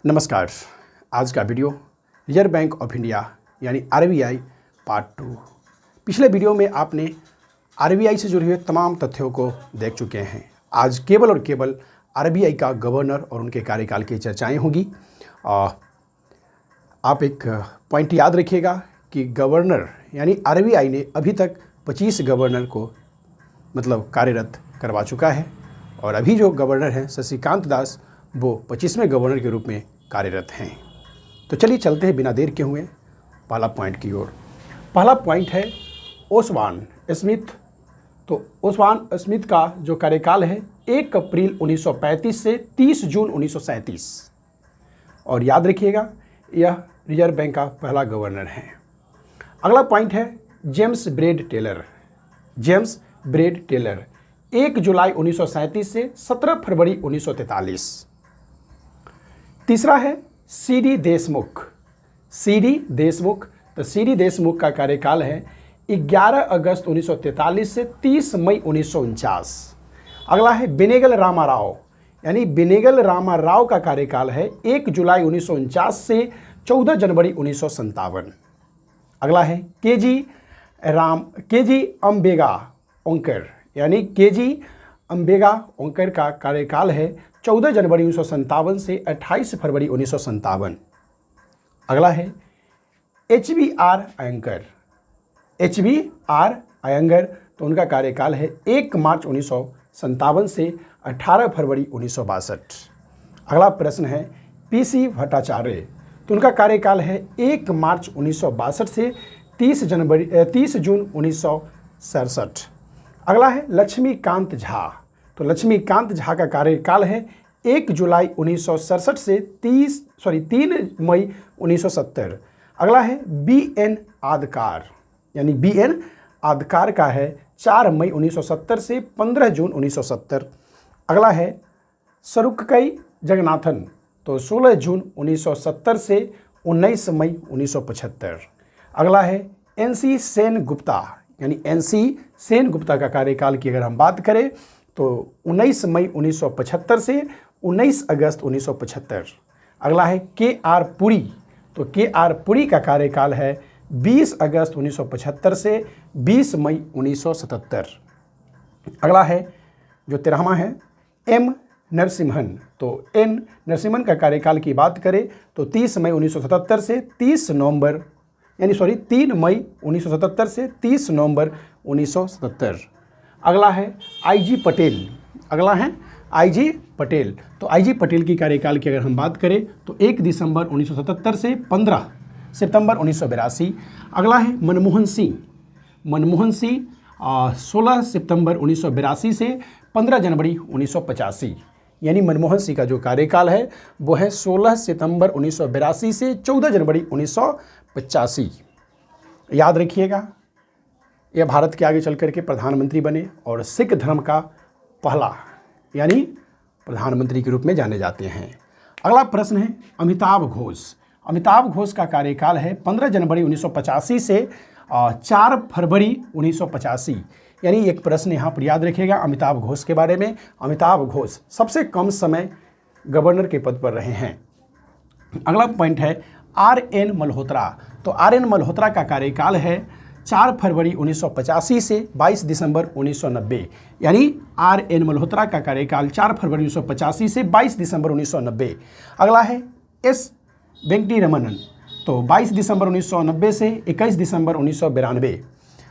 नमस्कार। आज का video reserve bank of India यानी आरबीआई पार्ट 2। पिछले वीडियो में आपने आरबीआई से जुड़े हुए तमाम तथ्यों को देख चुके हैं। आज केवल और केवल आरबीआई का गवर्नर और उनके कार्यकाल की चर्चाएं होंगी। आप एक पॉइंट याद रखिएगा कि गवर्नर यानी आरबीआई ने अभी तक 25 गवर्नर को कार्यरत करवा चुका है और अभी जो गवर्नर हैं शशिकांत दास वो 25वें गवर्नर के रूप में कार्यरत हैं। तो चलिए चलते हैं बिना देर के हुए पहला पॉइंट की ओर। पहला पॉइंट है ओसवान स्मिथ। तो ओसवान स्मिथ का जो कार्यकाल है 1 अप्रैल 1935 से 30 जून 1937 और याद रखिएगा यह रिजर्व बैंक का पहला गवर्नर है। अगला पॉइंट है James Bread Taylor. James Bread Taylor 1 जुलाई 1937 से 17 फरवरी 1943। तीसरा है सीडी देशमुख। सीडी देशमुख, तो सीडी देशमुख का कार्यकाल है 11 अगस्त 1943 से 30 मई 1949। अगला है बेनेगल रामा राव, यानी बेनेगल रामा राव का कार्यकाल है 1 जुलाई 1949 से 14 जनवरी 1957। अगला है केजी अम्बेगा ओंकर, यानी केजी अम्बेगा ओंकर का कार्यकाल है 14 जनवरी 1957 से 28 फरवरी 1957। अगला है HBR अयंगर। HBR अयंगर, तो उनका कार्यकाल है 1 मार्च 1957 से 18 फरवरी 1962। अगला प्रश्न है PC भट्टाचार्य। तो उनका कार्यकाल है 1 मार्च 1962 से 30 जून 1967। अगला है लक्ष्मीकांत झा। तो लक्ष्मीकांत झा का कार्यकाल है 1 जुलाई 1967 से 3 मई 1970। अगला है BN आदकार, यानी BN आदकार का है 4 मई 1970 से 15 जून 1970। अगला है सरुक्कई जगन्नाथन, तो 16 जून 1970 से 19 मई 1975। अगला है NC सेनगुप्ता, यानी NC सेनगुप्ता का कार्यकाल की अगर हम बात करें तो 19 मई 1975 से 19 अगस्त 1975। अगला है KR पुरी। तो KR पुरी का कार्यकाल है 20 अगस्त 1975 से 20 मई 1977। अगला है जो 13वां है M नरसिम्हन। तो N नरसिम्हन का कार्यकाल की बात करें तो 30 मई 1977 से 3 मई 1977 से 30 नवंबर 1977। अगला है IG पटेल। अगला है IG पटेल। तो IG पटेल की कार्यकाल की अगर हम बात करें तो 1 दिसंबर 1977 से 15 सितंबर 1982। अगला है मनमोहन सिंह। मनमोहन सिंह 16 सितंबर 1982 से 15 जनवरी 1985, यानी मनमोहन सिंह का जो कार्यकाल है वो है 16 सितंबर 1982 से 14 जनवरी 1985। याद रखिएगा यह भारत के आगे चल करके प्रधानमंत्री बने और सिख धर्म का पहला यानी प्रधानमंत्री के रूप में जाने जाते हैं। अगला प्रश्न है अमिताभ घोष। अमिताभ घोष का कार्यकाल है 15 जनवरी 1985 से 4 फरवरी 1985, यानी एक प्रश्न यहाँ पर याद रखिएगा अमिताभ घोष के बारे में। अमिताभ घोष सबसे कम समय गवर्नर के पद पर रहे हैं। अगला पॉइंट है RN मल्होत्रा। तो RN मल्होत्रा का कार्यकाल है 4 फरवरी 1985 से 22 दिसंबर 1990, यानी RN मल्होत्रा का कार्यकाल 4 फरवरी 1985 से 22 दिसंबर 1990। अगला है S वेंकटी रमनन। तो 22 दिसंबर 1990 से 21 दिसंबर 1992।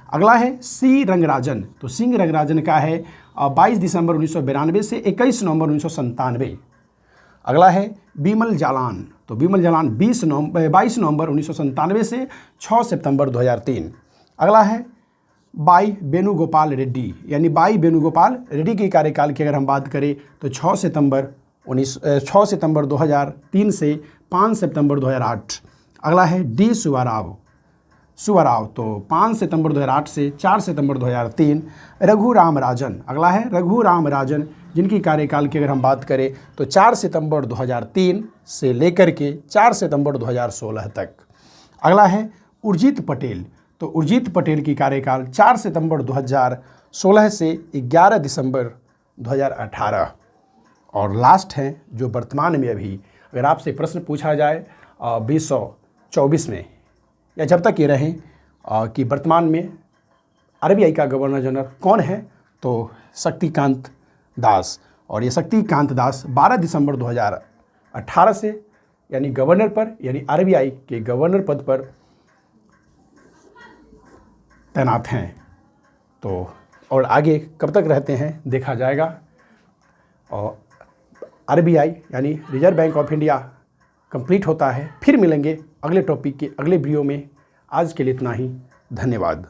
अगला है C रंगराजन। तो सिंह रंगराजन का है 22 दिसंबर 1992 से 21 नवंबर 1997। अगला है बिमल जालान। तो बिमल जालान 22 नवंबर 1997 से 6 सितंबर 2003। अगला है बाई वेणुगोपाल रेड्डी, यानी बाई वेणुगोपाल रेड्डी की कार्यकाल की अगर हम बात करें तो 6 सितंबर 2003 से 5 सितंबर 2008। अगला है D सुब्बाराव। तो 5 सितंबर 2008 से 4 सितंबर 2003। रघुराम राजन। अगला है रघुराम राजन, जिनकी कार्यकाल की अगर हम बात करें तो 4 सितंबर 2003 से लेकर के 4 सितंबर 2016 तक। अगला है उर्जित पटेल। तो उर्जित पटेल की कार्यकाल 4 सितंबर 2016 से 11 दिसंबर 2018। और लास्ट हैं जो वर्तमान में अभी अगर आपसे प्रश्न पूछा जाए 2024 में या जब तक ये रहें कि वर्तमान में आरबीआई का गवर्नर जनरल कौन है, तो शक्तिकांत दास। और ये शक्तिकांत दास 12 दिसंबर 2018 से यानी गवर्नर पर, यानी आरबीआई के गवर्नर पद पर तैनात हैं। तो और आगे कब तक रहते हैं देखा जाएगा। और आरबीआई यानी reserve bank of India complete होता है। फिर मिलेंगे अगले टॉपिक के अगले वीडियो में। आज के लिए इतना ही, धन्यवाद।